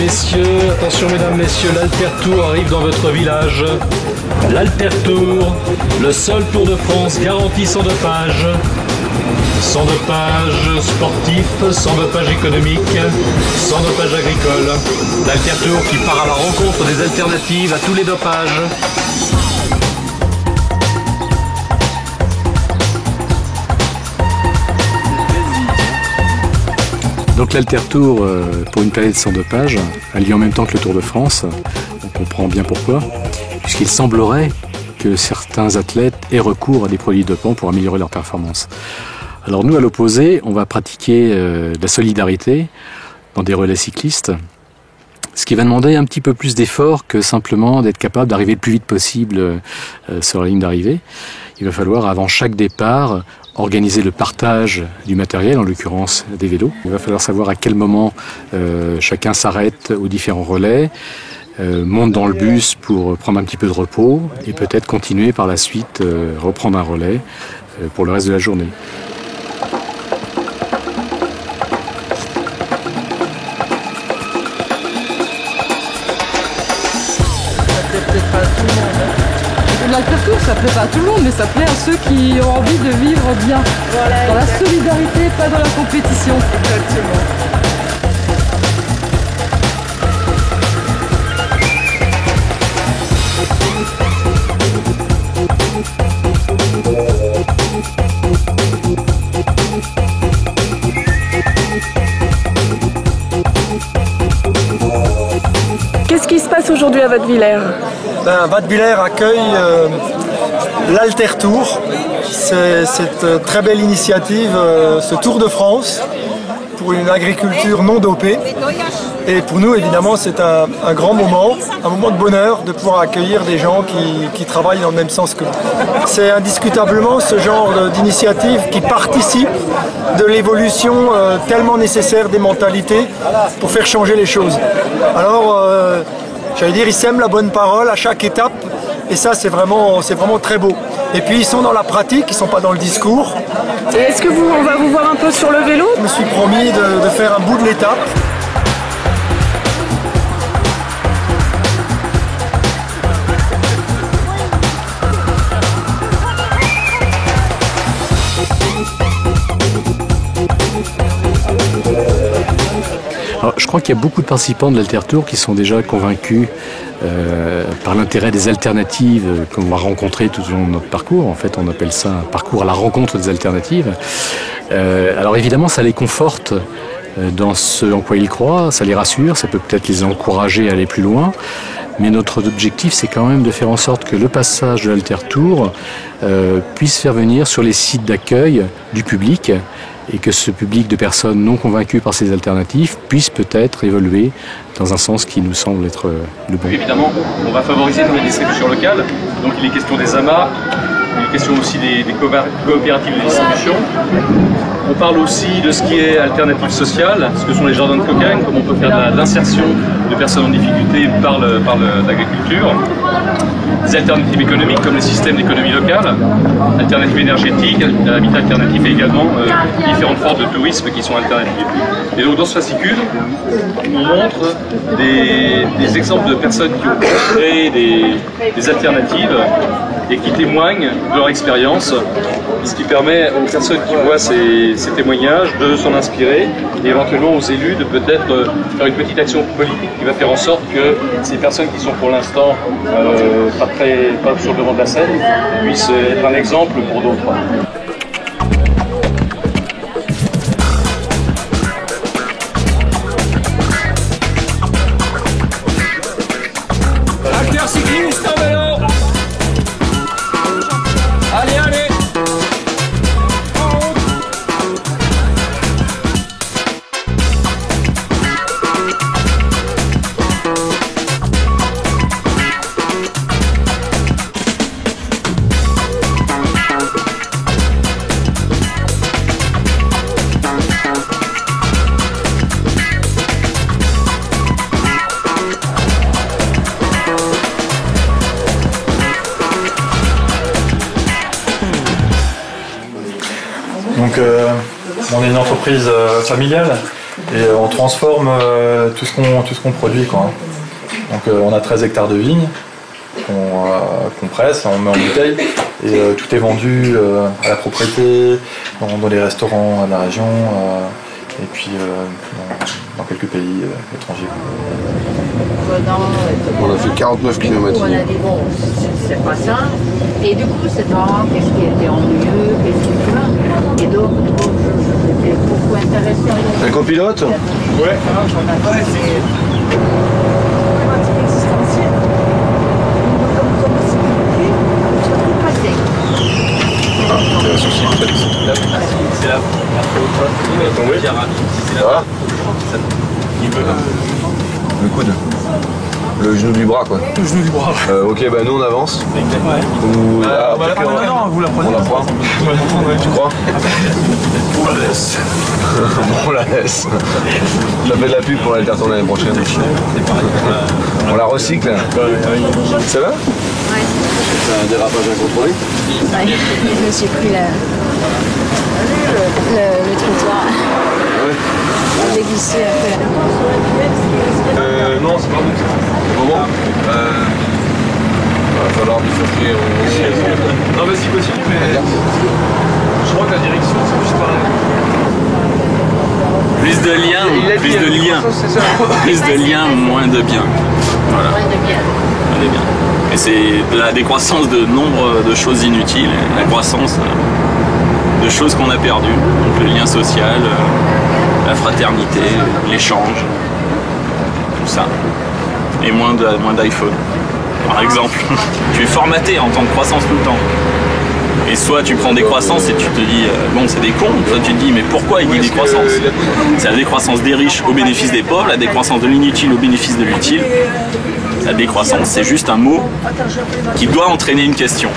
messieurs, attention mesdames, messieurs, l'Alter-Tour arrive dans votre village. L'Alter-Tour, le seul Tour de France garanti sans dopage. Sans dopage sportif, sans dopage économique, sans dopage agricole. L'Alter-Tour qui part à la rencontre des alternatives à tous les dopages. Donc l'Alter-Tour, pour une planète sans dopage, a lieu en même temps que le Tour de France. On comprend bien pourquoi, puisqu'il semblerait que certains athlètes aient recours à des produits dopants pour améliorer leur performance. Alors nous, à l'opposé, on va pratiquer la solidarité dans des relais cyclistes, ce qui va demander un petit peu plus d'effort que simplement d'être capable d'arriver le plus vite possible sur la ligne d'arrivée. Il va falloir, avant chaque départ, organiser le partage du matériel, en l'occurrence des vélos. Il va falloir savoir à quel moment chacun s'arrête aux différents relais, monte dans le bus pour prendre un petit peu de repos et peut-être continuer par la suite, reprendre un relais pour le reste de la journée. L'Alter-Tour, ça plaît pas à tout le monde, mais ça plaît à ceux qui ont envie de vivre bien. Voilà, dans la solidarité, pas dans la compétition. Exactement. Qu'est-ce qui se passe aujourd'hui à Wattwiller? Wattwiller accueille l'Alter-Tour, cette très belle initiative, ce Tour de France pour une agriculture non dopée. Et pour nous, évidemment, c'est un grand moment, un moment de bonheur de pouvoir accueillir des gens qui travaillent dans le même sens que nous. C'est indiscutablement ce genre d'initiative qui participe de l'évolution tellement nécessaire des mentalités pour faire changer les choses. Alors, j'allais dire, ils sèment la bonne parole à chaque étape et ça, c'est vraiment très beau. Et puis, ils sont dans la pratique, ils ne sont pas dans le discours. Est-ce que on va vous voir un peu sur le vélo? Je me suis promis de faire un bout de l'étape. Alors, je crois qu'il y a beaucoup de participants de l'Alter-Tour qui sont déjà convaincus par l'intérêt des alternatives qu'on va rencontrer tout au long de notre parcours. En fait, on appelle ça un parcours à la rencontre des alternatives. Alors évidemment, ça les conforte dans ce en quoi ils croient, ça les rassure, ça peut peut-être les encourager à aller plus loin. Mais notre objectif, c'est quand même de faire en sorte que le passage de l'Alter-Tour puisse faire venir sur les sites d'accueil du public et que ce public de personnes non convaincues par ces alternatives puisse peut-être évoluer dans un sens qui nous semble être le bon. Évidemment, on va favoriser dans les distributions locales, donc il est question des amas, il est question aussi des coopératives de distribution. On parle aussi de ce qui est alternative sociale, ce que sont les jardins de cocagne, comment on peut faire de l'insertion de personnes en difficulté par l'agriculture. Des alternatives économiques comme les systèmes d'économie locale, alternatives énergétiques, l'habitat alternatif et également différentes formes de tourisme qui sont alternatives. Et donc dans ce fascicule, on montre des exemples de personnes qui ont créé des alternatives et qui témoignent de leur expérience, ce qui permet aux personnes qui voient ces témoignages de s'en inspirer et éventuellement aux élus de peut-être faire une petite action politique qui va faire en sorte que ces personnes qui sont pour l'instant pas sur le devant de la scène puissent être un exemple pour d'autres. Acteurs cyclistes en vélo. Allez, allez. Donc, on est une entreprise familiale Et on transforme tout ce qu'on produit, quoi. Donc on a 13 hectares de vignes qu'on presse, on met en bouteille et tout est vendu à la propriété, dans les restaurants de la région et puis dans quelques pays étrangers. On a fait 49 km. On a dit bon, c'est pas ça. Et du coup, c'est marrant, qu'est-ce qui était ennuyeux, qu'est-ce qui était là. Et donc, j'étais beaucoup intéressée. Un copilote? Ouais. On a fait C'est là. Il va tomber. Ça va? Le coude. Le genou du bras, quoi. Le genou du bras. Ok, bah nous on avance. Ouais. Ou, Non, vous la prenez. on la prend. Tu crois? On la laisse. On la laisse. Ça fait de la pub pour l'Alter Tour l'année prochaine. On la recycle. Ça va? Ouais. C'est un dérapage incontrôlé? Ouais, je me suis pris le trottoir. Ouais. J'ai glissé un peu là. Non, c'est pas bon. Comment? Il va falloir bifurquer au... Non, vas-y, continue, mais je crois que la direction, c'est juste pareil. Plus de liens, plus de liens, moins de biens. Voilà. Moins de bien. Moins de biens. Et c'est la décroissance de nombre de choses inutiles, la croissance de choses qu'on a perdues. Donc le lien social, la fraternité, l'échange, tout ça. Et moins d'iPhone. Par exemple, tu es formaté en temps de croissance tout le temps. Et soit tu prends des croissances et tu te dis, bon c'est des cons, soit tu te dis, mais pourquoi il dit décroissance? C'est la décroissance des riches au bénéfice des pauvres, la décroissance de l'inutile au bénéfice de l'utile. La décroissance, c'est juste un mot qui doit entraîner une question.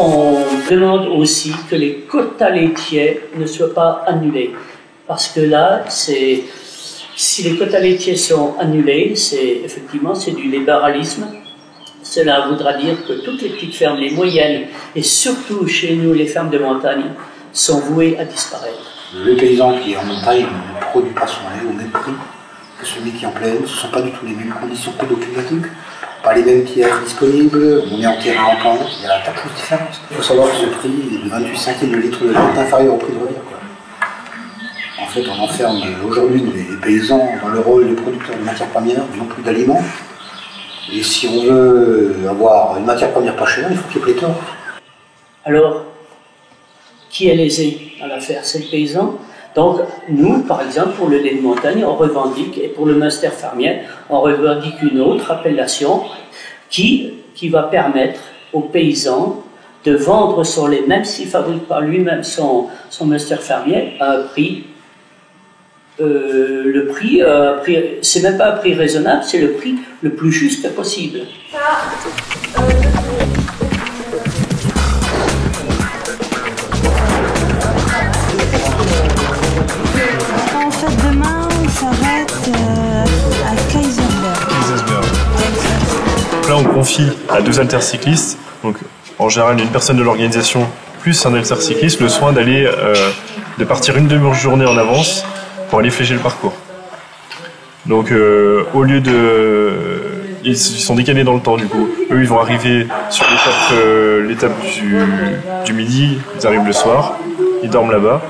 On demande aussi que les quotas laitiers ne soient pas annulés. Parce que là, si les quotas laitiers sont annulés, effectivement c'est du libéralisme. Cela voudra dire que toutes les petites fermes, les moyennes, et surtout chez nous les fermes de montagne, sont vouées à disparaître. Le paysan qui est en montagne ne produit pas son lait au même prix que celui qui est en plaine. Ce ne sont pas du tout les mêmes conditions pédoclimatiques. Pas les mêmes pierres disponibles, on est en terrain en pente, il y a un tas de choses différentes. Il faut savoir que ce prix est de 28 centimes le litre de lait est inférieur au prix de revient. En fait, on enferme aujourd'hui les paysans dans le rôle de producteurs de matières premières, non plus d'aliments. Et si on veut avoir une matière première pas chère, il faut qu'il y ait pléthore. Alors, qui est lésé dans l'affaire? C'est le paysan. Donc, nous, par exemple, pour le lait de montagne, on revendique, et pour le Munster fermier, on revendique une autre appellation qui va permettre aux paysans de vendre son lait, même s'il fabrique par lui-même son Munster fermier, à un prix. C'est même pas un prix raisonnable, c'est le prix le plus juste possible. En fait, demain, on s'arrête à Kaisersberg. Là, on confie à 2 altercyclistes, donc en général une personne de l'organisation plus un altercycliste, le soin de partir une demi-journée en avance pour aller flécher le parcours. Donc au lieu ils sont décalés dans le temps du coup. Eux ils vont arriver sur l'étape du midi, ils arrivent le soir, ils dorment là-bas.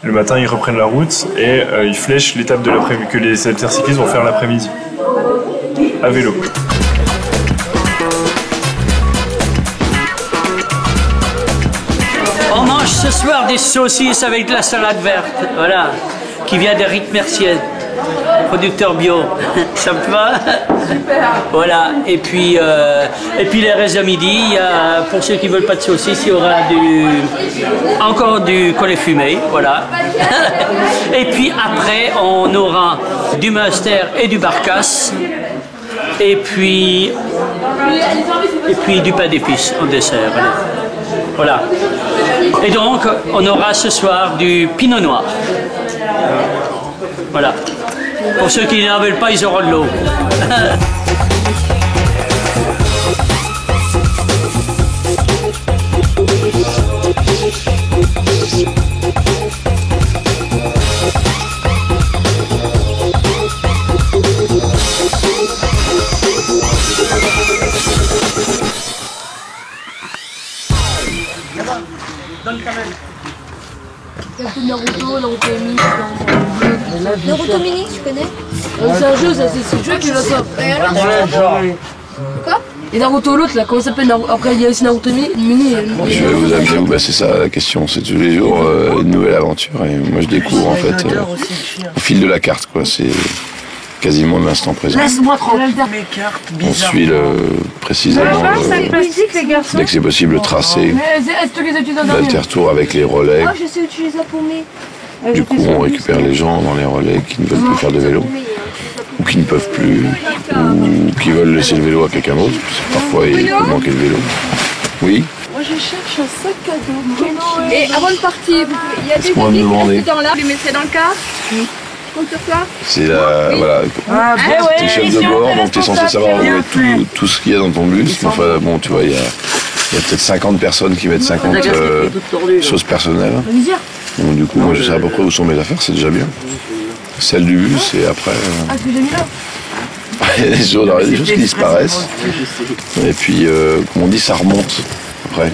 Le matin ils reprennent la route et ils flèchent l'étape de l'après-midi que les altercyclistes vont faire l'après-midi à vélo. On mange ce soir des saucisses avec de la salade verte, voilà, qui vient d'Éric Mercier, producteur bio. Ça me va? Voilà, et puis les restes à midi, pour ceux qui ne veulent pas de saucisses, il y aura encore du collet fumé, voilà. Et puis après, on aura du Munster et du Barcasse, et puis du pain d'épices en dessert. Voilà. Voilà. Et donc, on aura ce soir du pinot noir. Voilà. Pour ceux qui n'en veulent pas, ils auront de l'eau. Naruto Mini, tu connais? C'est un jeu, ça, c'est le jeu qui l'a ça. Quoi? Et Naruto l'autre là, comment ça s'appelle? Après il y a aussi Naruto Mini. Je vais vous amener où? Bah, c'est ça la question, c'est tous les jours une nouvelle aventure et moi je découvre en fait au fil de la carte quoi, c'est quasiment l'instant présent. Laisse-moi tranquille mes cartes On suit précisément dès que c'est possible le tracé, l'alter-tour avec les relais. Oh, je sais où tu les as paumés. Du coup on récupère les gens dans les relais qui ne veulent plus faire de vélo ou qui ne peuvent plus ou qui veulent laisser le vélo à quelqu'un d'autre. Parfois il peut manquer le vélo. Oui. Moi je cherche un sac à dos. Et avant de partir, il y a des habits dans là, vous les mettrez dans le car. C'est la, voilà, t'es chef de bord, donc t'es censé savoir où mettre tout ce qu'il y a dans ton bus. Enfin bon, tu vois, il y a peut-être 50 personnes qui mettent 50 choses personnelles. Donc du coup, moi je sais à peu près où sont mes affaires, c'est déjà bien. Celle du bus et après... il y a des choses qui disparaissent. Et puis, comme on dit, ça remonte après.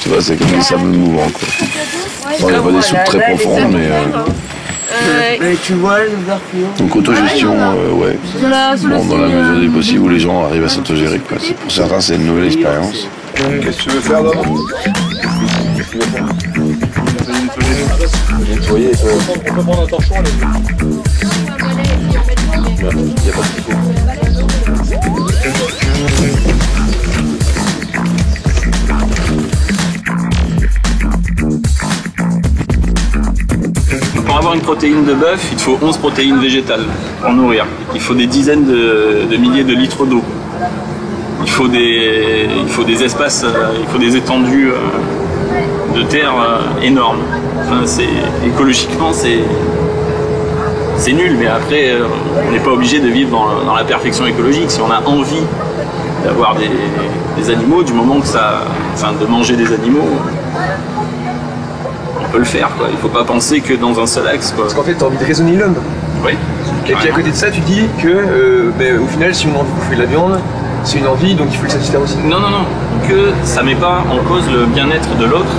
Tu vois, c'est comme des sables mouvants, quoi. Bon, il n'y a pas des soupes très profondes, mais... tu vois l'ouverture. Donc autogestion, ouais. Bon, dans la mesure du possible où les gens arrivent à s'autogérer. Pour certains, c'est une nouvelle expérience. Qu'est-ce que tu veux faire là? Nettoyer. On peut prendre un torchon, il n'y a pas de Pour avoir une protéine de bœuf, il te faut 11 protéines végétales pour nourrir. Il faut des dizaines de milliers de litres d'eau. Il faut des espaces, il faut des étendues de terre énormes. Enfin, écologiquement, c'est nul, mais après, on n'est pas obligé de vivre dans la perfection écologique. Si on a envie d'avoir des animaux, du moment que de manger des animaux, on peut le faire, quoi. Il ne faut pas penser que dans un seul axe, quoi. Parce qu'en fait, tu as envie de raisonner l'homme. Oui. Et puis à côté de ça, tu dis que, au final, si on a envie de bouffer de la viande, c'est une envie, donc il faut le satisfaire aussi. Non, que ça ne met pas en cause le bien-être de l'autre.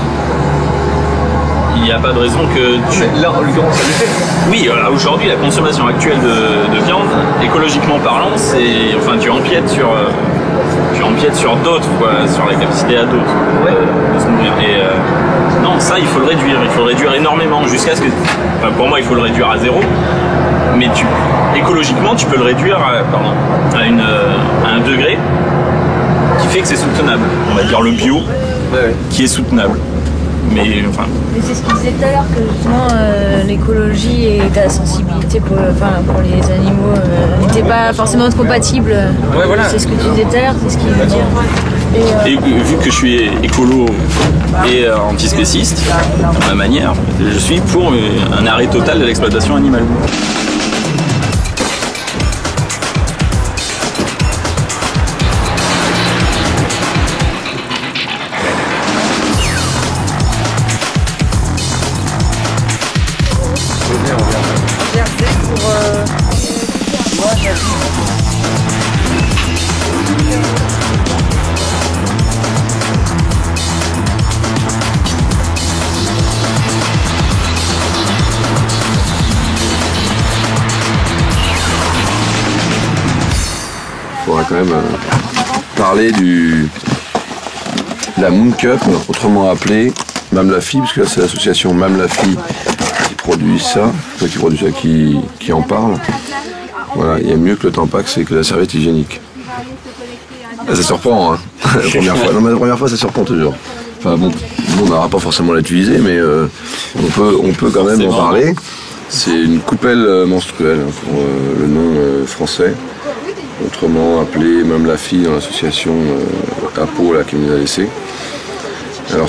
Il n'y a pas de raison que Là, en l'occurrence, ça le fait. Oui, aujourd'hui, la consommation actuelle de viande, écologiquement parlant, tu empiètes sur d'autres, sur la capacité à d'autres de se nourrir. Et non, ça, il faut le réduire. Il faut le réduire énormément jusqu'à ce que... pour moi, il faut le réduire à 0. Mais écologiquement, tu peux le réduire à un degré qui fait que c'est soutenable. On va dire le bio, qui est soutenable. Mais c'est ce qu'il disait tout à l'heure, que justement l'écologie et la sensibilité pour les animaux n'étaient pas forcément compatibles. Ouais, voilà. C'est ce que tu disais tout à l'heure, c'est ce qu'il veut dire. Et vu que je suis écolo et antispéciste, à ma manière, je suis pour un arrêt total de l'exploitation animale. Il faudra quand même parler de la Moon Cup, autrement appelée Mamlafi, parce que là c'est l'association Mamlafi qui produit ça, qui en parle. Voilà, il y a mieux que le Tampax et que la serviette hygiénique. Ça surprend, hein, la première fois. Non, mais la première fois ça surprend toujours. Enfin bon, on n'aura pas forcément à l'utiliser, mais on peut quand même en parler. C'est une coupelle menstruelle, pour le nom français. Autrement appelé Mamlafi dans l'association APO là, qui nous a laissé. Alors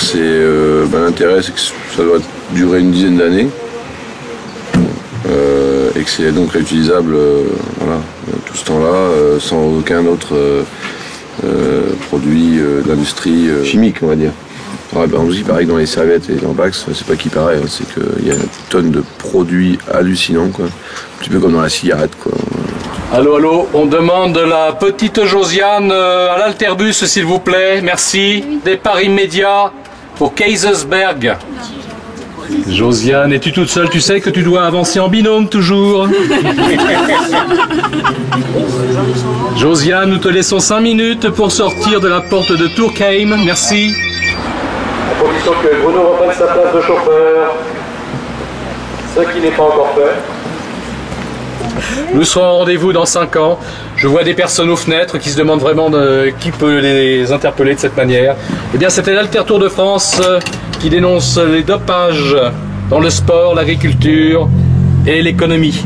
l'intérêt c'est que ça doit durer une dizaine d'années et que c'est donc réutilisable voilà, tout ce temps-là sans aucun autre produit d'industrie chimique, on va dire. Ouais, ben aussi pareil que dans les serviettes et dans Bax, c'est pas qu'il paraît, hein, c'est qu'il y a une tonne de produits hallucinants, quoi. Un petit peu comme dans la cigarette, quoi. Allô, allô, on demande la petite Josiane à l'alterbus, s'il vous plaît, merci. Départ immédiat pour Kaisersberg. Josiane, es-tu toute seule? Tu sais que tu dois avancer en binôme toujours. Josiane, nous te laissons 5 minutes pour sortir de la porte de Turckheim, merci. À condition que Bruno reprenne sa place de chauffeur, ce qui n'est pas encore fait. Nous serons au rendez-vous dans 5 ans. Je vois des personnes aux fenêtres qui se demandent vraiment qui peut les interpeller de cette manière. Eh bien, c'était l'Alter Tour de France qui dénonce les dopages dans le sport, l'agriculture et l'économie.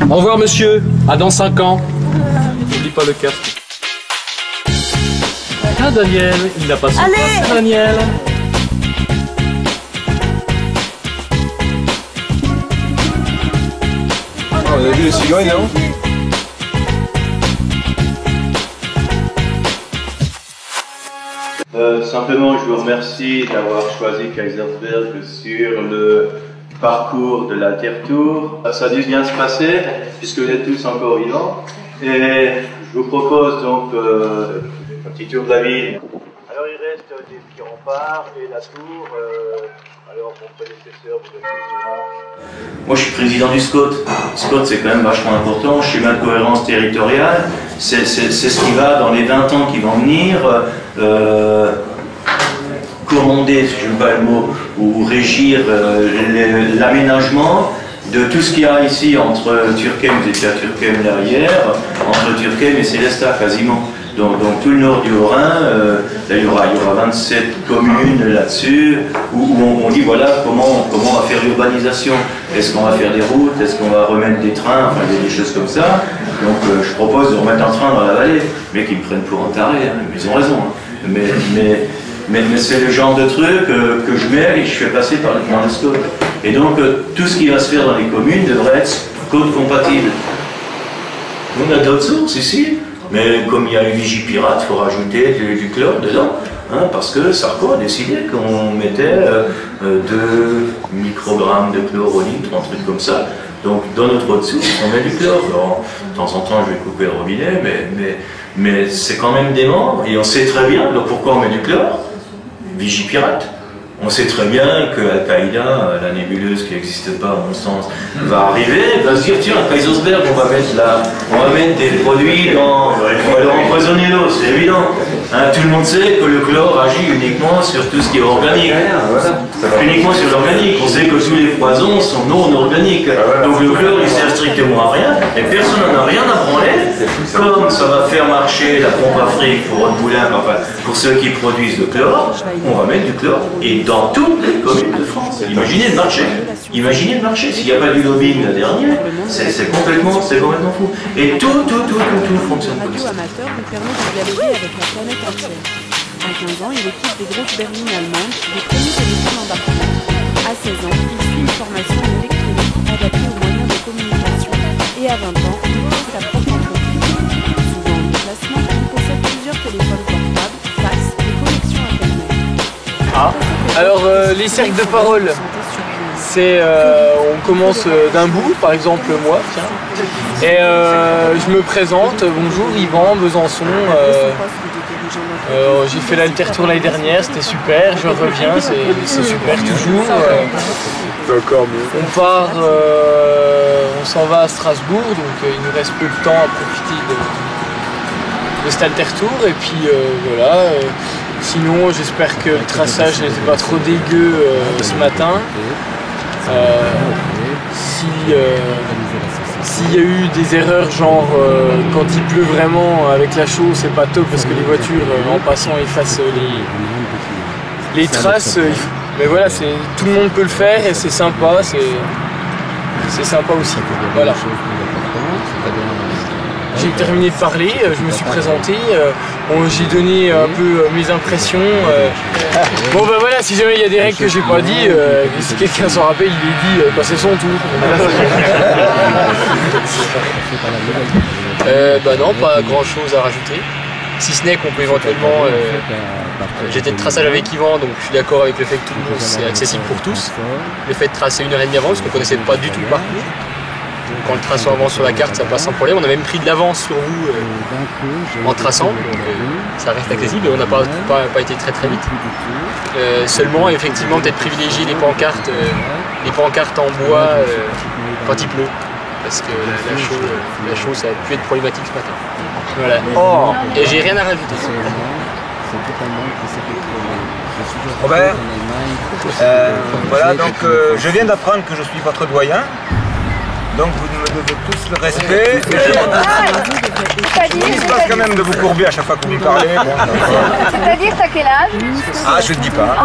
Au revoir, monsieur. À dans 5 ans. N'oublie pas le casque. Ah, Daniel, il n'a pas son casque, Daniel. On a vu les cigognes, non? Simplement, je vous remercie d'avoir choisi Kaisersberg sur le parcours de l'Alter Tour. Ça a dû bien se passer, puisque vous êtes tous encore vivants. Et je vous propose donc un petit tour de la ville. Alors, il reste des petits remparts et la tour. Alors, mon prédécesseur, vous êtes là. Moi, je suis président du SCOT. SCOT, c'est quand même vachement important. Schéma de cohérence territoriale, c'est ce qui va, dans les 20 ans qui vont venir, commander, si je n'aime pas le mot, ou régir l'aménagement de tout ce qu'il y a ici entre Turckheim, vous étiez à Turckheim derrière, entre Turckheim et Sélestat quasiment. Donc tout le nord du Haut-Rhin, là, il y aura 27 communes là-dessus, où on dit voilà comment on va faire l'urbanisation. Est-ce qu'on va faire des routes, est-ce qu'on va remettre des trains, enfin des choses comme ça. Donc je propose de remettre un train dans la vallée. Les mecs ils me prennent pour un taré, hein, mais ils ont raison. Hein. Mais c'est le genre de truc que je mets et je fais passer dans le SCOT. Et donc tout ce qui va se faire dans les communes devrait être code compatible. On a d'autres sources ici. Mais comme il y a une Vigipirate, il faut rajouter du chlore dedans, hein, parce que Sarko a décidé qu'on mettait 2 microgrammes de chlore au litre, un truc comme ça. Donc dans notre eau de source, on met du chlore. Alors, de temps en temps, je vais couper le robinet, mais c'est quand même dément, et on sait très bien, donc pourquoi on met du chlore? Vigipirate. On sait très bien que Al-Qaïda, la nébuleuse qui n'existe pas à mon sens, va arriver, va se dire tiens, à Kaisersberg, on va mettre des produits on va leur empoisonner l'eau, c'est évident. Hein, tout le monde sait que le chlore agit uniquement sur tout ce qui est organique. Uniquement sur l'organique. On sait que tous les poisons sont non organiques. Donc le chlore, il sert strictement à rien, et personne n'en a rien à branler. Comme ça va faire marcher la pompe Afrique pour Haute-Moulin, enfin, pour ceux qui produisent le chlore, on va mettre du chlore. Et dans toutes les communes de France. Imaginez le marché. Imaginez le marché. S'il n'y a pas du lobbying la dernière, c'est complètement fou. Et tout fonctionne comme ça. Amateur nous permet de dialoguer avec la planète entière. À 15 ans, il équipe des grosses berlines allemandes, des premiers téléphones embarqués. À 16 ans, il suit une formation en électronique adaptée aux moyens de communication. Et à 20 ans, il crée sa propre entreprise. Souvent en déplacement, il possède plusieurs téléphones portables, fax et connexions Internet. Ah, alors les cercles de parole, c'est on commence d'un bout, par exemple moi, tiens, et je me présente, bonjour Yvan, Besançon, j'ai fait l'Alter Tour l'année dernière, c'était super, je reviens, c'est super toujours. On part, on s'en va à Strasbourg, donc il nous reste peu de temps à profiter de cet Alter Tour, et puis voilà. Sinon, j'espère que le traçage n'était pas trop dégueu ce matin. S'il y a eu des erreurs, genre quand il pleut vraiment avec la chaux, c'est pas top parce que les voitures en passant effacent les traces. Mais voilà, tout le monde peut le faire et c'est sympa, c'est sympa aussi. Voilà. j'ai terminé de parler, je me suis présenté, j'ai donné un peu mes impressions. Bon ben voilà, si jamais il y a des règles que j'ai pas dit, si quelqu'un s'en rappelle, il les dit quand c'est son tour. Bah non, pas grand chose à rajouter. Si ce n'est qu'on peut éventuellement... J'étais de traçage avec Yvan, donc je suis d'accord avec le fait que Toulouse c'est accessible pour tous. Le fait de tracer 1h30 avant, parce qu'on ne connaissait pas du tout le parcours. Donc en le traçant avant sur la carte, ça passe sans problème. On a même pris de l'avance sur vous en traçant, donc ça reste accessible et on n'a pas été très vite. Seulement, effectivement, peut-être privilégier les pancartes en bois quand il pleut. Parce que la chaux, ça a pu être problématique ce matin. Voilà. Oh. Et j'ai rien à rajouter. Robert, voilà, donc je viens d'apprendre que je suis votre doyen. Donc vous me devez tous le respect. Il se passe quand même de vous courber à chaque fois que vous me parlez. C'est-à-dire, t'as quel âge? Ah, je ne dis pas.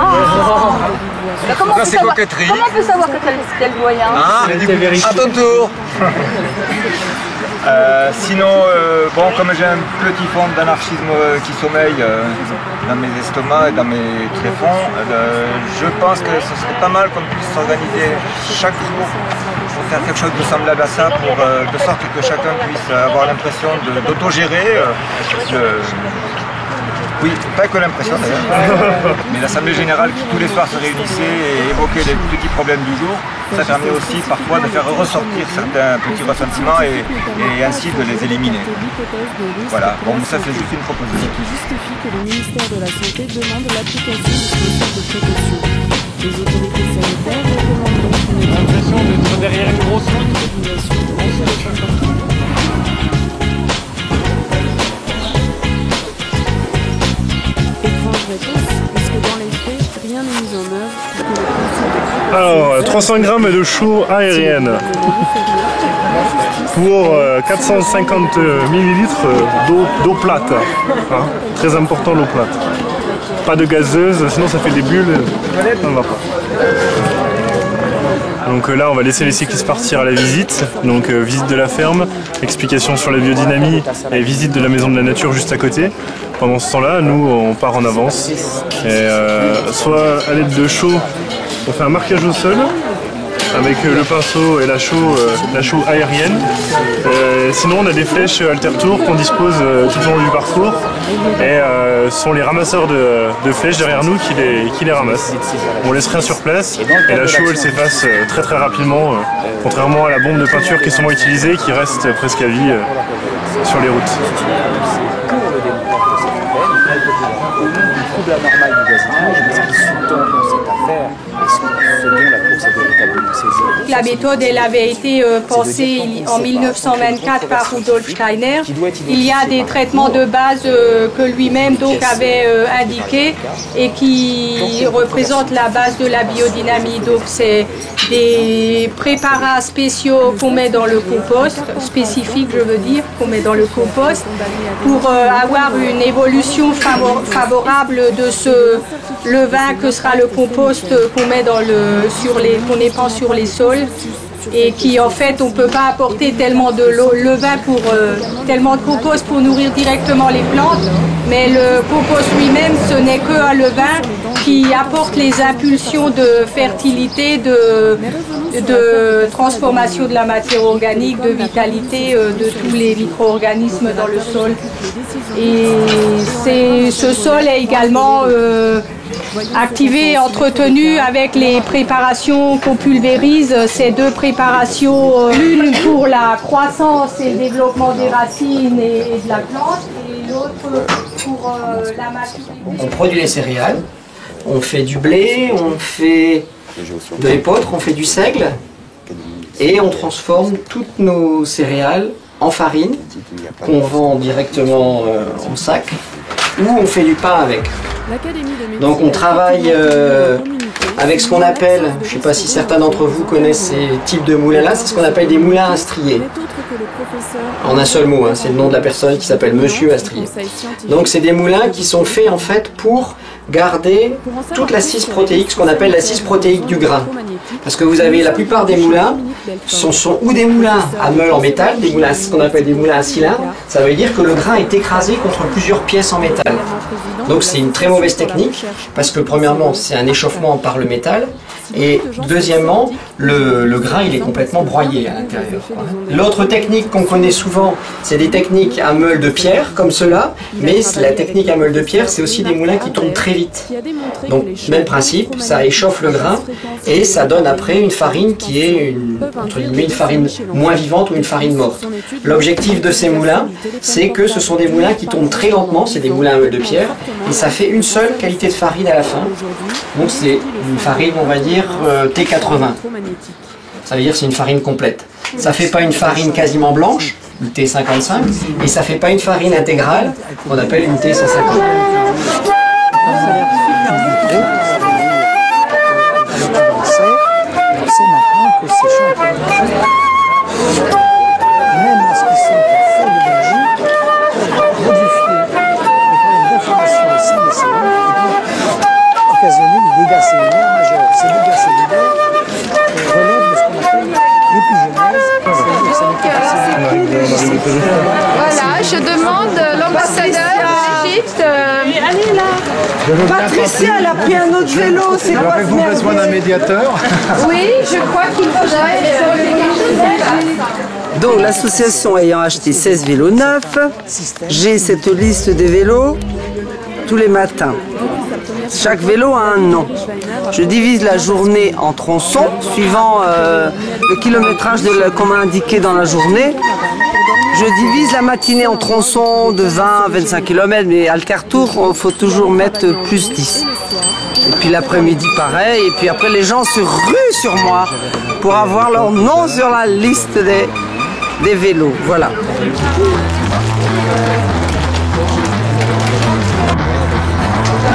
Comment c'est coquetterie. Comment on peut savoir que t'es le doyen? Ah, à ton tour. Sinon, bon, comme j'ai un petit fond d'anarchisme qui sommeille dans mes estomacs et dans mes tréfonds, je pense que ce serait pas mal qu'on puisse s'organiser chaque jour pour faire quelque chose de semblable à ça, de sorte que chacun puisse avoir l'impression d'autogérer. Oui, pas que l'impression d'ailleurs, mais l'Assemblée Générale qui tous les soirs se réunissait et évoquait les petits problèmes du jour, ça permet aussi parfois de faire ressortir certains petits ressentiments et ainsi de les éliminer. Voilà, bon, ça c'est juste une proposition. Qui justifie que le ministère de la Santé demande l'application des mesures de précaution. Les autorités sanitaires recommandent donc une l'impression d'être derrière une grosse route. Alors, 300 grammes de chaux aérienne pour 450 millilitres d'eau plate. Hein, très important, l'eau plate. Pas de gazeuse, sinon ça fait des bulles. Ça ne va pas. Donc là, on va laisser les cyclistes partir à la visite. Donc visite de la ferme, explication sur la biodynamie et visite de la maison de la nature juste à côté. Pendant ce temps-là, nous, on part en avance. Et soit à l'aide de chaux, on fait un marquage au sol avec le pinceau et la chaux aérienne. Sinon, on a des flèches Altertour qu'on dispose tout au long du parcours. Et ce sont les ramasseurs de flèches derrière nous qui les ramassent. On laisse rien sur place et la chaux elle s'efface très rapidement, contrairement à la bombe de peinture qui est souvent utilisée et qui reste presque à vie sur les routes. La normale du gazinage, mais ce qui sous-tend dans cette affaire et ce dont la course est véritablement saisie. La méthode elle avait été pensée en 1924 par Rudolf Steiner. Il y a des traitements de base que lui-même donc avait indiqués et qui représentent la base de la biodynamie. Donc c'est des préparats spéciaux qu'on met dans le compost, spécifiques je veux dire, qu'on met dans le compost pour avoir une évolution favorable de ce levain que sera le compost qu'on met qu'on épand sur les sols et qui en fait on ne peut pas apporter tellement de levain tellement de compost pour nourrir directement les plantes, mais le compost lui-même ce n'est qu'un levain qui apporte les impulsions de fertilité, de transformation de la matière organique, de vitalité de tous les micro-organismes dans le sol. Et ce sol est également activé et entretenu avec les préparations qu'on pulvérise, ces deux préparations, l'une pour la croissance et le développement des racines et de la plante, et l'autre pour la maturité. On produit les céréales, on fait du blé, on fait de l'épeautre, on fait du seigle, et on transforme toutes nos céréales en farine qu'on vend directement en sac, ou on fait du pain avec. Donc on travaille avec ce qu'on appelle, je ne sais pas si certains d'entre vous connaissent ces types de moulins-là, c'est ce qu'on appelle des moulins Astrier. En un seul mot, hein, c'est le nom de la personne qui s'appelle Monsieur Astrier. Donc c'est des moulins qui sont faits en fait pour garder toute l'assise protéique, ce qu'on appelle l'assise protéique du grain. Parce que vous avez la plupart des moulins, ce sont ou des moulins à meule en métal, des moulins, ce qu'on appelle des moulins à cylindre. Ça veut dire que le grain est écrasé contre plusieurs pièces en métal. Donc c'est une très mauvaise technique, parce que premièrement c'est un échauffement par le métal, et deuxièmement le grain il est complètement broyé à l'intérieur. L'autre technique qu'on connaît souvent, c'est des techniques à meule de pierre comme cela, mais la technique à meule de pierre c'est aussi des moulins qui tournent très vite. Donc même principe, ça échauffe le grain et ça donne après une farine qui est entre guillemets une farine moins vivante ou une farine morte. L'objectif de ces moulins, c'est que ce sont des moulins qui tournent très lentement, c'est des moulins à meule de pierre, et ça fait une seule qualité de farine à la fin. Donc c'est une farine, on va dire, T80. Ça veut dire que c'est une farine complète. Ça fait pas une farine quasiment blanche, une T55, et ça fait pas une farine intégrale, qu'on appelle une T150. Même lorsqu'ils sont en feuille de Belgique, modifier les problèmes d'inflammation au sein des cellules et donc occasionner des dégâts cellulaires majeurs. Ces dégâts cellulaires relèvent de ce qu'on appelle l'épigénèse, c'est-à-dire que ça n'est pas facile. Voilà, je demande l'ambassadeur d'Égypte. Allez là. Patricia, elle a pris un autre vélo, c'est quoi? Avez-vous besoin d'un médiateur? Oui, je crois qu'il faudrait Donc l'association ayant acheté 16 vélos neufs, j'ai cette liste des vélos tous les matins. Chaque vélo a un nom. Je divise la journée en tronçons, suivant le kilométrage qu'on m'a indiqué dans la journée. Je divise la matinée en tronçons de 20 à 25 km, mais alter-tour, il faut toujours mettre plus 10. Et puis l'après-midi, pareil. Et puis après, les gens se ruent sur moi pour avoir leur nom sur la liste des vélos. Voilà.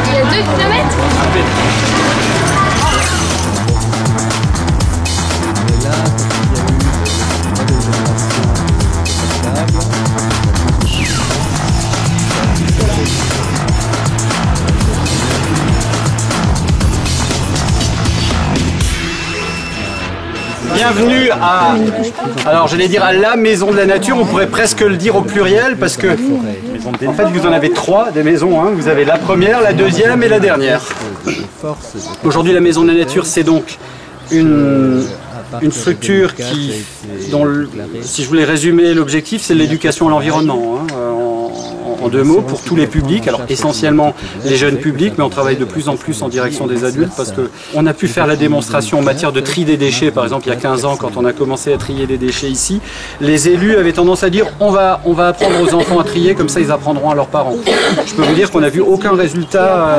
Il y a 2 kilomètres. Bienvenue à, alors j'allais dire à la maison de la nature, on pourrait presque le dire au pluriel parce que en fait vous en avez 3 des maisons, hein. Vous avez la première, la deuxième et la dernière. Aujourd'hui la maison de la nature c'est donc une structure dont si je voulais résumer l'objectif c'est l'éducation à l'environnement, hein, en 2 mots, pour tous les publics, alors essentiellement les jeunes publics, mais on travaille de plus en plus en direction des adultes parce qu'on a pu faire la démonstration en matière de tri des déchets, par exemple il y a 15 ans quand on a commencé à trier des déchets ici, les élus avaient tendance à dire on va apprendre aux enfants à trier, comme ça ils apprendront à leurs parents. Je peux vous dire qu'on n'a vu aucun résultat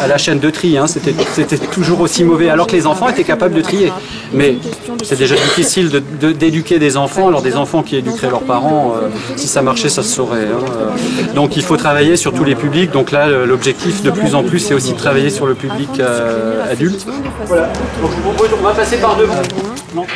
à la chaîne de tri, hein. C'était toujours aussi mauvais, alors que les enfants étaient capables de trier. Mais c'est déjà difficile d'éduquer des enfants, alors des enfants qui éduqueraient leurs parents, si ça marchait ça se saurait, hein. Donc il faut travailler sur tous les publics, donc là l'objectif de plus en plus c'est aussi de travailler sur le public adulte. Voilà, donc je vous propose, on va passer par devant. Non.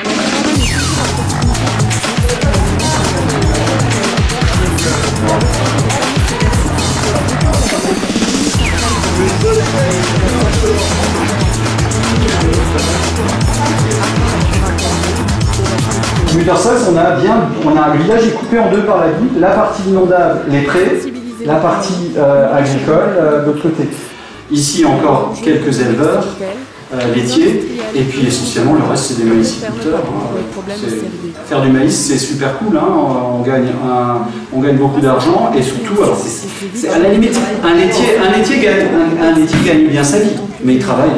Le village est coupé en 2 par la ville, la partie inondable, les prés, la partie agricole de l'autre côté. Ici encore quelques éleveurs laitiers, et puis essentiellement le reste c'est des maïsiculteurs. Faire du maïs c'est super cool, hein. On gagne beaucoup d'argent et surtout, alors c'est à la limite, un laitier gagne bien sa vie, mais il travaille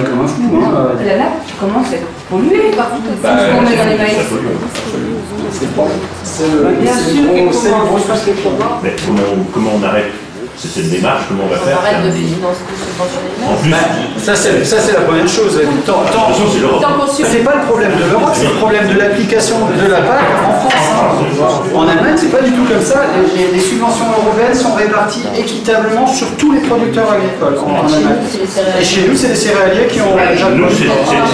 comme un fou. Hein. Là, tu commences à être pollué par tout ce qu'on met dans les maïs. Mais comment on arrête cette démarche, comment on va faire? Arrête de subventionner. En plus, ça c'est la première chose. C'est pas le problème de l'Europe, c'est le problème de l'application de la PAC en France. En Allemagne, c'est pas du tout comme ça. Les subventions européennes sont réparties équitablement sur tous les producteurs agricoles en Allemagne. Et chez nous, c'est les céréaliers qui ont... Nous, c'est les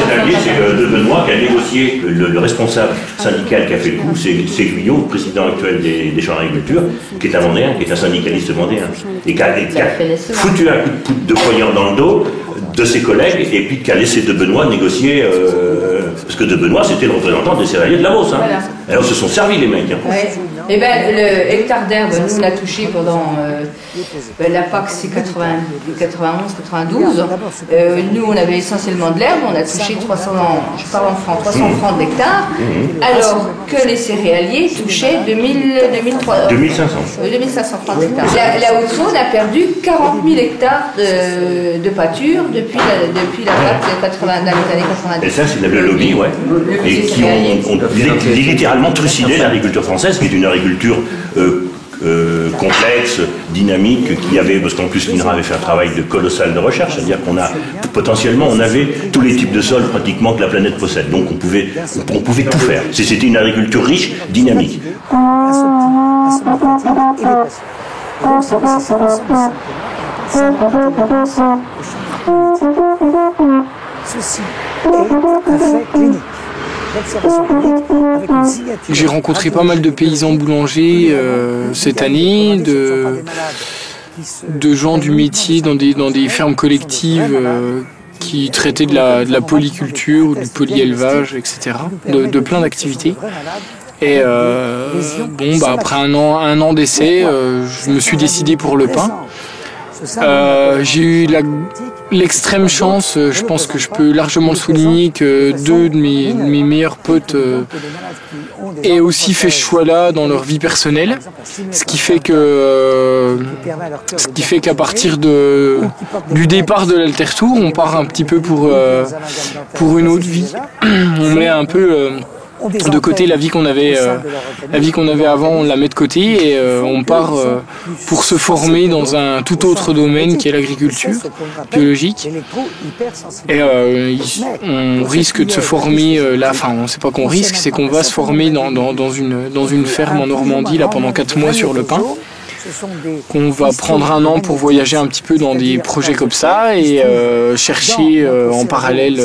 céréaliers, c'est de Benoît qui a négocié, le responsable syndical qui a fait le coup, c'est Guyot, le président actuel des champs d'agriculture, qui est un Vendéen, qui est un syndicaliste vendéen. et qui a foutu un coup de poutre de poignard dans le dos de ses collègues et puis qui a laissé de Benoît négocier, parce que de Benoît c'était le représentant des céréaliers de la Beauce. Hein. Voilà. Alors se sont servis les mecs. Hein. Ouais. Et ben le hectare d'herbe, nous on l'a touché pendant la PAC c'est 91-92. Nous on avait essentiellement de l'herbe, on a touché 300, je parle en francs, 300 francs d'hectare, alors que les céréaliers touchaient 2500 francs d'hectare. La Haute-Saône a perdu 40 000 hectares de pâture depuis la PAC dans les années 90. Et ça c'est le lobby, ouais. Et qui ont littéralement trucidé l'agriculture française, qui est une agriculture complexe, dynamique, qui avait, parce qu'en plus l'INRA avait fait un travail colossal de recherche, c'est-à-dire qu'on a potentiellement on avait tous les types de sols pratiquement que la planète possède, donc on pouvait tout faire. C'était une agriculture riche, dynamique. Ceci est un fait clinique. J'ai rencontré pas mal de paysans boulangers cette année, de gens du métier dans des fermes collectives qui traitaient de la polyculture, du polyélevage, etc. De plein d'activités. Et après un an d'essai, je me suis décidé pour le pain. J'ai eu l'extrême chance, je pense que je peux largement le souligner, que deux de mes meilleurs potes aient aussi fait ce choix-là dans leur vie personnelle, ce qui fait qu'à partir du départ de l'Altertour, on part un petit peu pour une autre vie. On met un peu de côté la vie qu'on avait avant, on la met de côté et on part pour se former dans un tout autre domaine qui est l'agriculture biologique. Et on risque de se former là, enfin on sait pas qu'on risque, c'est qu'on va se former dans une ferme en Normandie là pendant 4 mois sur le pain. Qu'on va prendre un an pour voyager un petit peu dans des projets comme ça et chercher en parallèle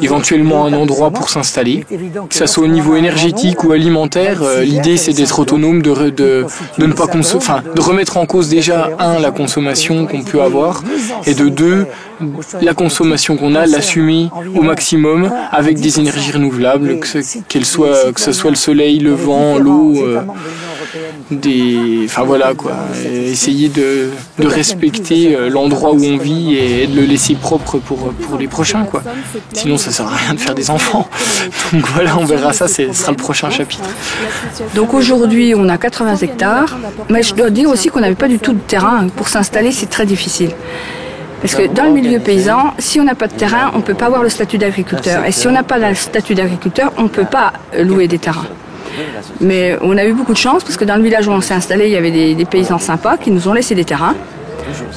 éventuellement un endroit pour s'installer, que ça soit au niveau énergétique ou alimentaire. L'idée c'est d'être autonome, de ne pas consommer, enfin de remettre en cause déjà la consommation qu'on peut avoir et de deux la consommation qu'on a, l'assumer au maximum avec des énergies renouvelables, que ce soit le soleil, le vent, l'eau, enfin voilà quoi, essayer de respecter l'endroit où on vit et de le laisser propre pour les prochains quoi. Sinon ça sert à rien de faire des enfants. Donc voilà, on verra ça, ce sera le prochain chapitre. Donc aujourd'hui on a 80 hectares, mais je dois dire aussi qu'on n'avait pas du tout de terrain. Pour s'installer c'est très difficile. Parce que dans le milieu paysan, si on n'a pas de terrain, on ne peut pas avoir le statut d'agriculteur. Et si on n'a pas le statut d'agriculteur, on ne peut pas louer des terrains. Mais on a eu beaucoup de chance parce que dans le village où on s'est installé, il y avait des paysans sympas qui nous ont laissé des terrains.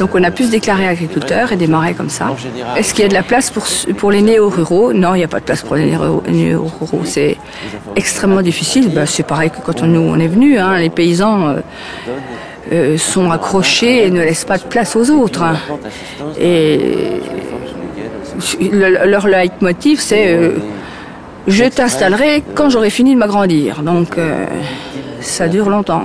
Donc on a pu se déclarer agriculteur et démarrer comme ça. Est-ce qu'il y a de la place pour les néo-ruraux? Non, il n'y a pas de place pour les néo-ruraux. C'est extrêmement difficile. C'est pareil que quand nous on est venus, hein, les paysans sont accrochés et ne laissent pas de place aux autres. Hein. Et leur leitmotiv, c'est je t'installerai quand j'aurai fini de m'agrandir. Donc ça dure longtemps.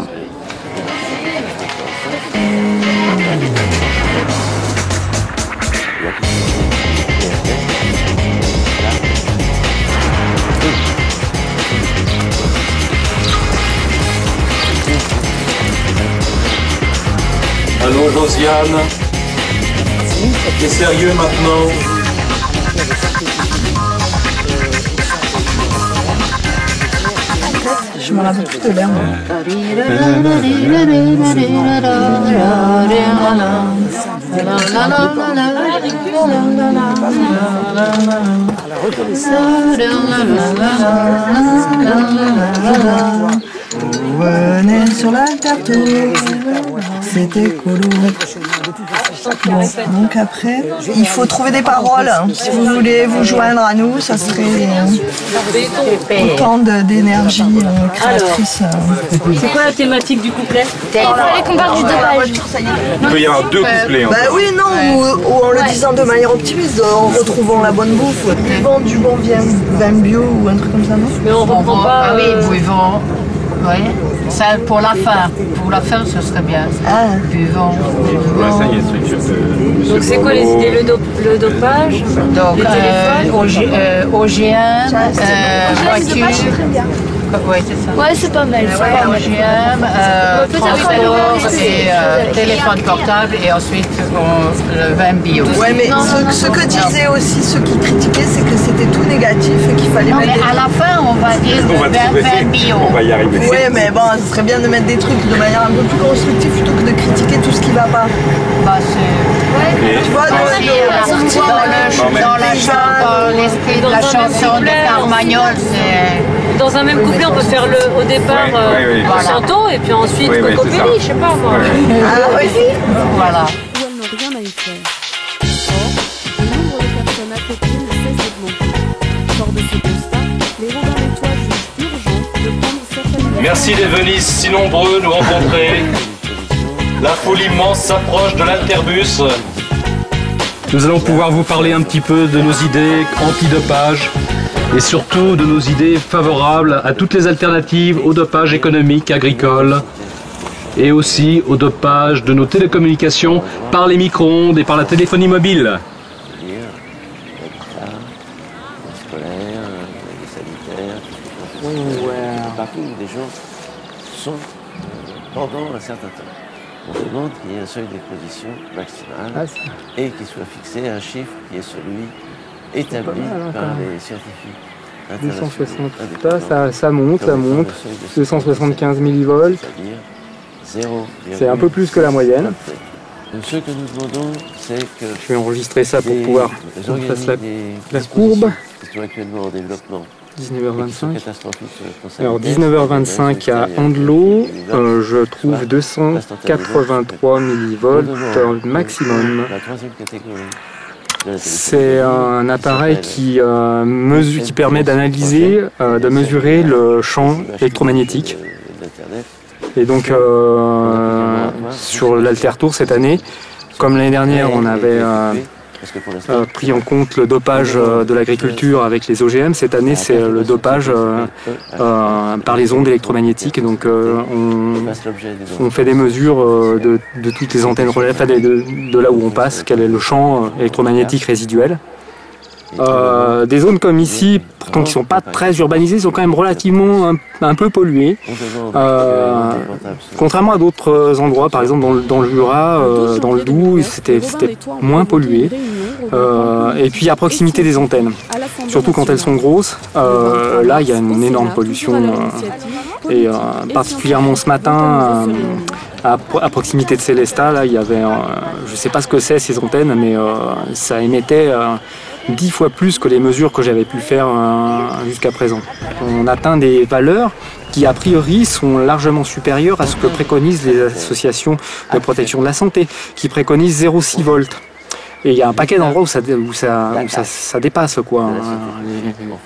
Allô Josiane, t'es sérieux maintenant? Je m'en rappelle plus de l'air. Venez sur l'Altertour, c'était cool. Bon, donc après, il faut trouver des paroles. Hein. Si vous voulez vous joindre à nous, ça serait autant d'énergie créatrice. C'est quoi la thématique du couplet? Il fallait qu'on parle du dopage. Il peut y avoir deux couplets. Bah oui, non, ou en le disant de manière optimiste, en retrouvant la bonne bouffe. Vent du bon vin bio ou un truc comme ça, non? Mais on reprend pas. Ah oui, vent. Oui, ça pour la fin. Pour la fin, ce serait bien. Buvons. Ça y est, structure de... Donc c'est quoi les idées? Le dopage, Donc, les téléphones, OGM, voiture. Oui, c'est ça. Ouais, c'est pas mal. OGM, transport et téléphone portable et ensuite le vin bio. Ouais, mais ce que disaient aussi ceux qui critiquaient, c'est que c'était tout négatif et qu'il fallait non, mettre mais à la fin, on va dire vin bio. On va y arriver. Oui, mais bon, ce serait bien de mettre des trucs de manière un peu plus constructive plutôt que de critiquer tout ce qui va pas. Bah, c'est... Tu vois, dans l'esprit de la chanson de Carmagnol, c'est... Dans un même couplet, on peut faire au départ Santo et puis ensuite Cocopelli, je sais pas moi. Ah oui. Voilà. Où elles n'ont rien à y faire. Or, le nombre de personnes affectées ne cesse d'augmenter. Fort de ce constat, les Robins des Toits jugent urgent de prendre certaines mesures. Merci d'être venus si nombreux nous rencontrer. La foule immense s'approche de l'alterbus. Nous allons pouvoir vous parler un petit peu de nos idées anti-dopage et surtout de nos idées favorables à toutes les alternatives au dopage économique, agricole et aussi au dopage de nos télécommunications par les micro-ondes et par la téléphonie mobile. Partout où les gens sont pendant un certain temps. On demande qu'il y ait un seuil d'exposition maximal et qu'il soit fixé un chiffre qui est celui établi par les scientifiques. 260, ça monte. 275 millivolts. C'est un peu plus que la moyenne. Donc ce que nous demandons, c'est que... Je vais enregistrer ça pour pouvoir faire la courbe. Qui sont actuellement en développement. 19h25. Alors 19h25 à Andelot, je trouve 283 millivolts maximum. C'est un appareil qui permet d'analyser, de mesurer le champ électromagnétique. Et donc sur l'Altertour cette année, comme l'année dernière on avait pris en compte le dopage de l'agriculture avec les OGM, cette année c'est le dopage par les ondes électromagnétiques. Donc on fait des mesures de toutes les antennes relais, de là où on passe, quel est le champ électromagnétique résiduel. Des zones comme ici, pourtant qui ne sont pas très urbanisées, sont quand même relativement un peu polluées. Contrairement à d'autres endroits, par exemple dans le Jura, dans le Doubs, c'était moins pollué. Et puis à proximité des antennes, surtout quand elles sont grosses, là il y a une énorme pollution. Et particulièrement ce matin, à proximité de Célestat, là il y avait, je ne sais pas ce que c'est ces antennes, mais ça émettait 10 fois plus que les mesures que j'avais pu faire jusqu'à présent. On atteint des valeurs qui a priori sont largement supérieures à ce que préconisent les associations de protection de la santé, qui préconisent 0,6 volts. Et il y a un paquet d'endroits où ça dépasse quoi,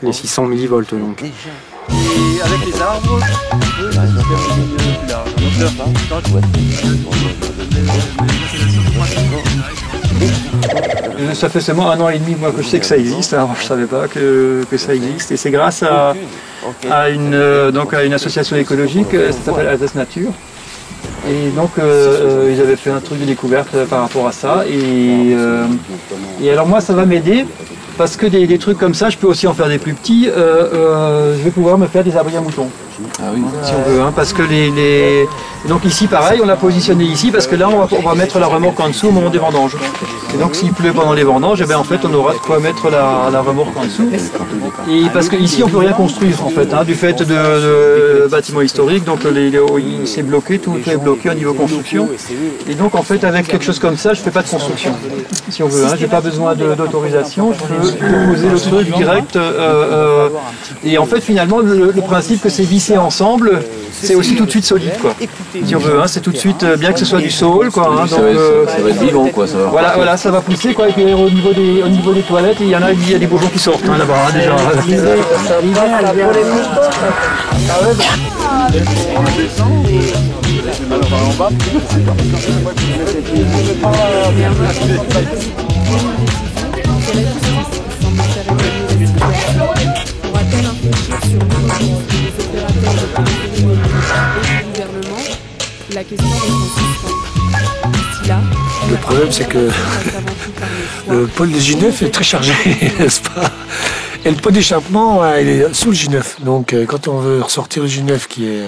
les 600 millivolts. Donc. Et avec les arbres, ça fait seulement 1 an et demi moi, que je sais que ça existe, alors je ne savais pas que ça existe. Et c'est grâce à une association écologique, ça s'appelle Alsace Nature. Et donc ils avaient fait un truc de découverte par rapport à ça. Et alors moi ça va m'aider. Parce que des trucs comme ça, je peux aussi en faire des plus petits. Je vais pouvoir me faire des abris à moutons. Ah oui. Si on veut, hein, parce que donc ici pareil, on a positionné ici parce que là on va mettre la remorque en dessous au moment des vendanges. Et donc s'il pleut pendant les vendanges, eh bien, en fait on aura de quoi mettre la remorque en dessous. Et parce qu'ici on peut rien construire en fait, hein, du fait de bâtiments historiques, donc c'est bloqué, tout est bloqué au niveau construction. Et donc en fait avec quelque chose comme ça, je fais pas de construction. Si on veut, hein, j'ai pas besoin d'autorisation, je peux poser le truc direct. Et en fait finalement le principe que c'est vissé ensemble, c'est aussi tout de suite solide quoi. Si on veut, hein, c'est tout de suite bien que ce soit du sol quoi. Hein, ça va être vivant quoi. Ça va voilà, ça va pousser quoi. Et puis au niveau des toilettes, il y a des bourgeons qui sortent hein, là-bas hein, déjà. Pourra-t-elle infléchir sur l'immobilisme des opérateurs de téléphone la question reste en suspens. D'ici là, Le problème, c'est que le pôle de J9 est très chargé, n'est-ce pas? Et le pot d'échappement, il est sous le J9. Donc, quand on veut ressortir le J9 qui est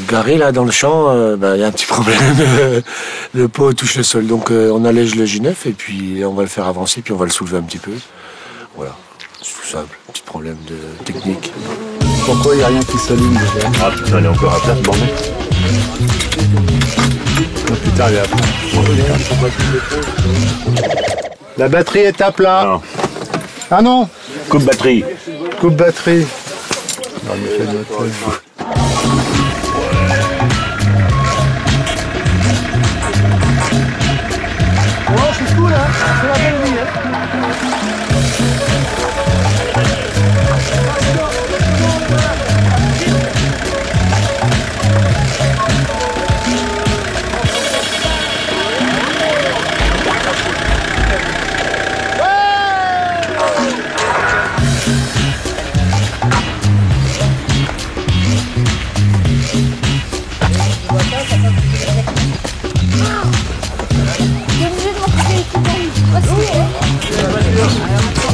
garé là dans le champ, il y a un petit problème. Le pot touche le sol. Donc, on allège le J9 et puis on va le faire avancer, puis on va le soulever un petit peu. Voilà, c'est tout simple. Petit problème de technique. Pourquoi il n'y a rien qui s'allume déjà? Ah putain, elle est encore à place, bordel. Plus tard, il est à plat. La batterie est à plat. Non. Ah non. Coupe batterie. Coupe batterie. C'est cool, hein? C'est la belle vie,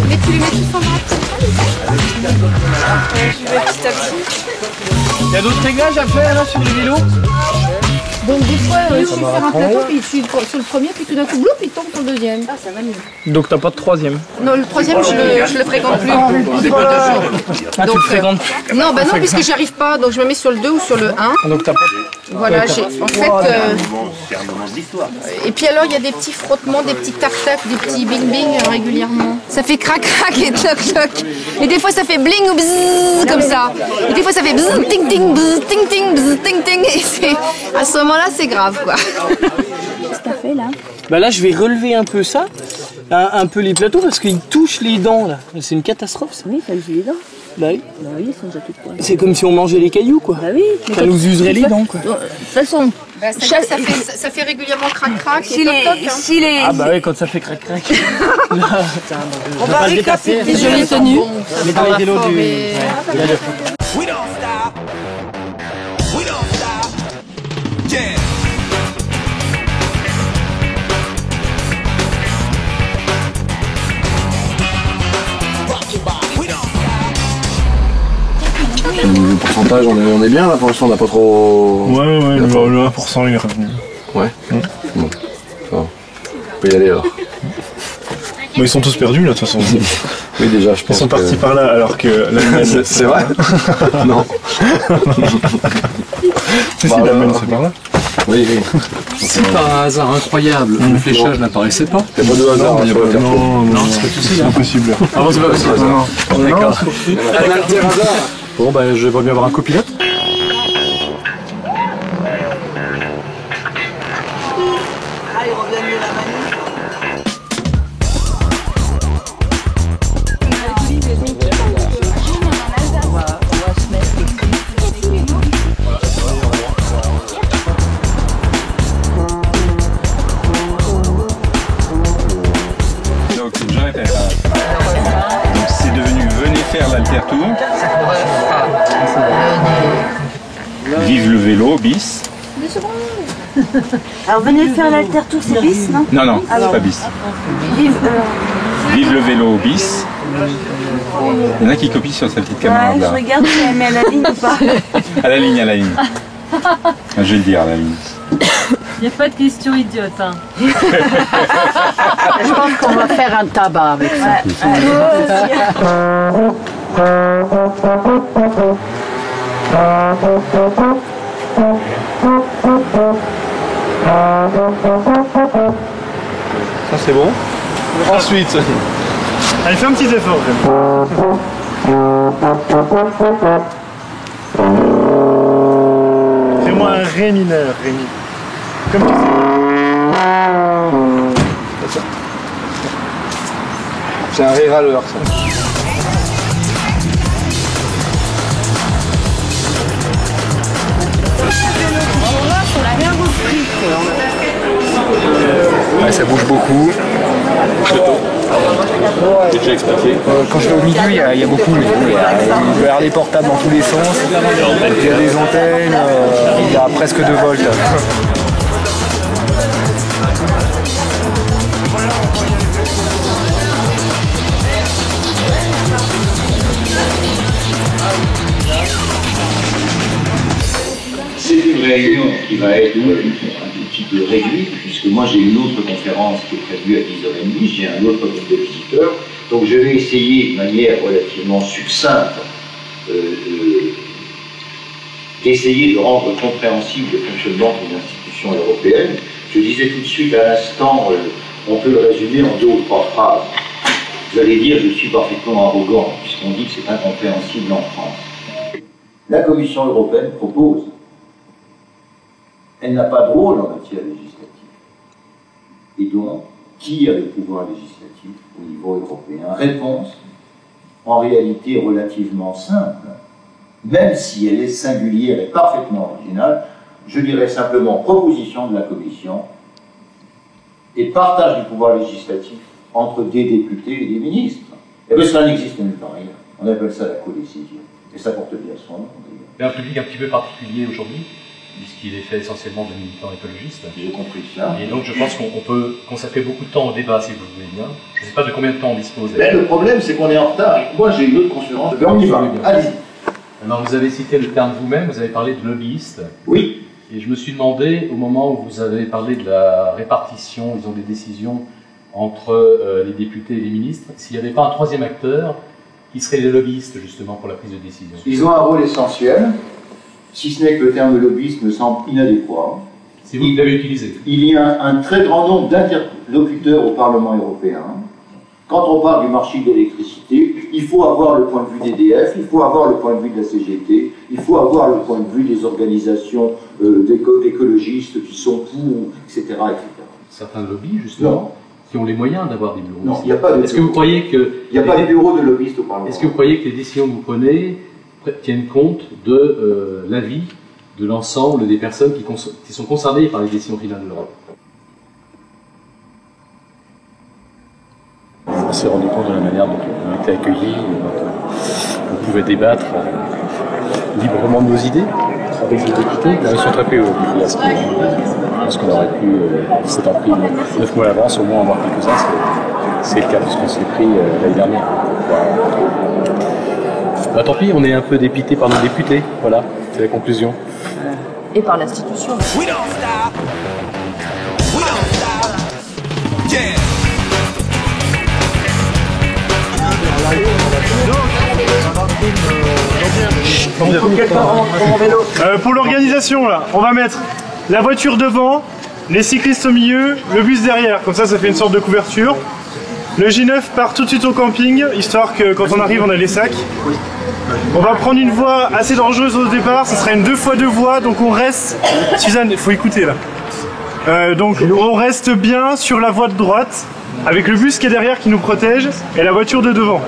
Mais tu les mets tous en bas. Je vais petit à petit. Il y a d'autres réglages à faire là sur les vélos? Donc des fois, je vais faire un plateau, puis je suis sur le premier, puis tout d'un coup, bloup, il tombe sur le deuxième. Ah, ça va mieux. Donc t'as pas de troisième? Non, le troisième, je le fréquente plus. Ah, tu le fréquentes? Non, bah non, puisque j'y arrive pas, donc je me mets sur le 2 ou sur le 1. Donc t'as pas... Voilà, j'ai... En fait... C'est un moment d'histoire. Et puis alors, il y a des petits frottements, des petits tac-tac, des petits bing-bing régulièrement. Ça fait crac-crac et toc-toc. Et des fois, ça fait bling ou bzzz, comme ça. Et des fois, ça fait bzzz, ting-ting, bzzz, ting-ting, bzzz, ting-ting. Et c'est... À ce moment-là, c'est grave, quoi. qu'est-ce que t'as fait là? Bah là, je vais relever un peu ça, un peu les plateaux, parce qu'ils touchent les dents, là. C'est une catastrophe, ça. Oui, ça user les dents. Bah oui. Bah oui, ils sont déjà toutes pointes. C'est comme si on mangeait les cailloux, quoi. Bah oui. Ça nous userait les dents, quoi. De toute façon... Bah, ça fait régulièrement crac-crac et toc-toc. Hein. Ah bah oui, quand ça fait crac-crac. On va récapituler. Jolie tenue. Mais dans les vélos du... Le pourcentage, on est bien là pour l'instant, on n'a pas trop. Ouais, le 1% il est revenu. Ouais. Bon, ça va. On peut y aller alors. Bon, ils sont tous perdus là de toute façon. Oui, déjà, je pense. Ils sont partis par là alors que la c'est vrai. Non. Si, la mienne c'est par là. Oui. Si par un hasard incroyable, le fléchage n'apparaissait pas. Il n'y a pas de hasard. Non, c'est impossible. Ah bon, c'est pas possible. Non. D'accord. Un alter hasard. Bon, bah, je vais bien avoir un copilote. Donc, c'est devenu venez faire l'alter tour. Vive le vélo, bis. Alors venez faire l'alter-tour, c'est bis, non? Non, c'est pas bis. Vive le vélo, bis. Il y en a qui copient sur sa petite caméra Ouais, là. je regarde si elle met à la ligne ou pas. À la ligne, à la ligne. Je vais le dire, à la ligne. Il n'y a pas de question idiote. Hein. Je pense qu'on va faire un tabac avec ça. Ça c'est bon. Ensuite. Allez, fais un petit effort. Fais-moi un ré mineur, Rémi. Comme tu sais. C'est un ré râleur ça. Ouais, ça bouge beaucoup. J'ai déjà expliqué. Quand je vais au milieu, il y a beaucoup, mais il doit y avoir téléportable dans tous les sens. Il y a des antennes, il y a presque 2 volts. C'est une réunion qui va être un tout petit peu réduite, puisque moi j'ai une autre conférence qui est prévue à 10h30, j'ai un autre groupe de visiteurs, donc je vais essayer de manière relativement succincte d'essayer de rendre compréhensible le fonctionnement des institutions européennes. Je disais tout de suite à l'instant, on peut le résumer en 2 ou 3 phrases. Vous allez dire, je suis parfaitement arrogant, puisqu'on dit que c'est incompréhensible en France. La Commission européenne propose. Elle n'a pas de rôle en matière législative. Et donc, qui a le pouvoir législatif au niveau européen? Réponse, en réalité relativement simple, même si elle est singulière et parfaitement originale, je dirais simplement proposition de la Commission et partage du pouvoir législatif entre des députés et des ministres. Et bien cela n'existe nulle part ailleurs. On appelle ça la codécision. Et ça porte bien son nom. C'est un public un petit peu particulier aujourd'hui, puisqu'il est fait essentiellement de militants écologistes. J'ai compris ça. Et donc je pense qu'on peut consacrer beaucoup de temps au débat, si vous le voulez bien. Je ne sais pas de combien de temps on dispose. Mais le problème, c'est qu'on est en retard. Moi, j'ai une autre conférence. Mais on y va. Allez-y. Alors vous avez cité le terme vous-même, vous avez parlé de lobbyiste. Oui. Et je me suis demandé, au moment où vous avez parlé de la répartition, disons, des décisions entre les députés et les ministres, s'il n'y avait pas un troisième acteur qui serait les lobbyistes, justement, pour la prise de décision. Ils ont un rôle essentiel, si ce n'est que le terme lobbyiste me semble inadéquat. C'est vous qui l'avez utilisé. Il y a un très grand nombre d'interlocuteurs au Parlement européen. Quand on parle du marché de l'électricité, il faut avoir le point de vue d'EDF, il faut avoir le point de vue de la CGT, il faut avoir le point de vue des organisations d'écologistes qui sont pour, etc., etc. Certains lobbies, justement, qui ont les moyens d'avoir des bureaux. Non, il n'y a pas de. Est-ce que vous croyez que il n'y a pas de bureau de lobbyistes au Parlement? Est-ce que vous croyez que les décisions que vous prenez tiennent compte de l'avis de l'ensemble des personnes qui sont concernées par les décisions finales de l'Europe? On s'est rendu compte de la manière dont on était accueillis, dont on pouvait débattre librement de nos idées avec les députés. Ils sont très peu au fiasco. Je pense qu'on aurait pu, si c'était pris 9 mois à l'avance, au moins en avoir quelques-uns. C'est le cas, puisqu'on s'est pris l'année dernière. Bah, tant pis, on est un peu dépité par nos députés. Voilà, c'est la conclusion. Et par l'institution. Pour l'organisation, là, on va mettre la voiture devant, les cyclistes au milieu, le bus derrière, comme ça fait une sorte de couverture. Le J9 part tout de suite au camping, histoire que quand on arrive on a les sacs. On va prendre une voie assez dangereuse au départ, ce sera une 2x2 voies, donc on reste... Suzanne, il faut écouter là. Donc on reste bien sur la voie de droite, avec le bus qui est derrière qui nous protège, et la voiture de devant.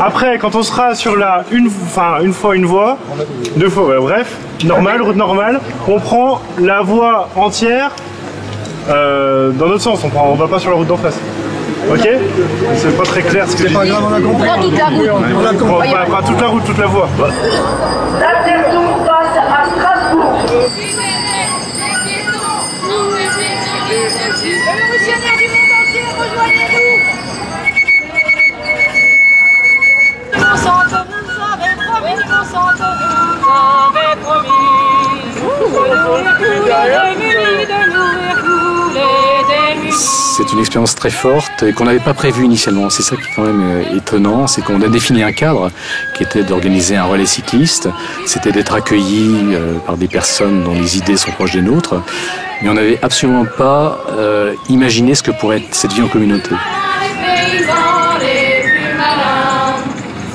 Après, quand on sera sur la une fois une voie, 2 fois, ouais, bref, normal, route normale, on prend la voie entière dans notre sens, on va pas sur la route d'en face. Ok? C'est pas très clair ce que je dis. C'est pas grave, on a compris. On prend toute la route. On a compris. Pas toute la route, toute la voie. L'Intertour passe à Strasbourg. Révolutionnaires du monde entier, rejoignez-nous. Monsanto nous avait promis, Monsanto nous avait promis de nourrir tous les démunis. C'est une expérience très forte et qu'on n'avait pas prévue initialement. C'est ça qui est quand même étonnant, c'est qu'on a défini un cadre qui était d'organiser un relais cycliste. C'était d'être accueillis par des personnes dont les idées sont proches des nôtres. Mais on n'avait absolument pas imaginé ce que pourrait être cette vie en communauté. Les paysans les plus malins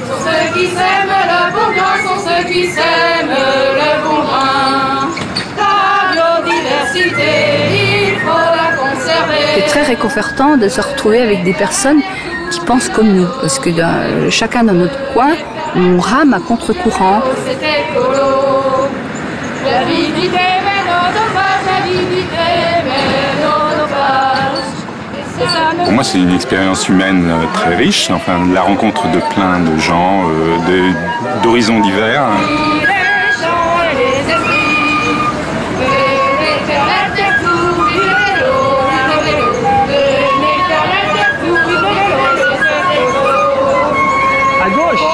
sont ceux qui sèment le bon grain, sont ceux qui sèment le bon grain. La biodiversité, il faut la conserver. C'est très réconfortant de se retrouver avec des personnes qui pensent comme nous, parce que chacun dans notre coin, on rame à contre-courant. C'était écolo, l'avidité mène nos dommages, l'avidité mène nos dommages. Pour moi, c'est une expérience humaine très riche, enfin, la rencontre de plein de gens, d'horizons divers.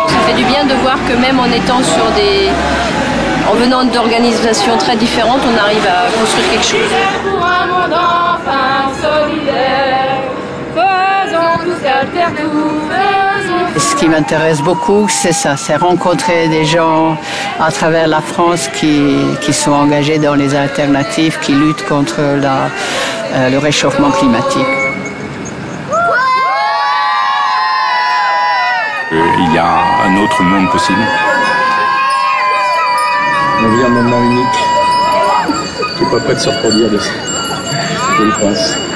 Ça fait du bien de voir que même en étant en venant d'organisations très différentes, on arrive à construire quelque chose. Pour un monde enfin solidaire, faisons tous Ce qui m'intéresse beaucoup, c'est ça, c'est rencontrer des gens à travers la France qui sont engagés dans les alternatives, qui luttent contre le réchauffement climatique. Il y a un autre monde possible. On vit un moment unique qui n'est pas prêt de se reproduire, je le pense.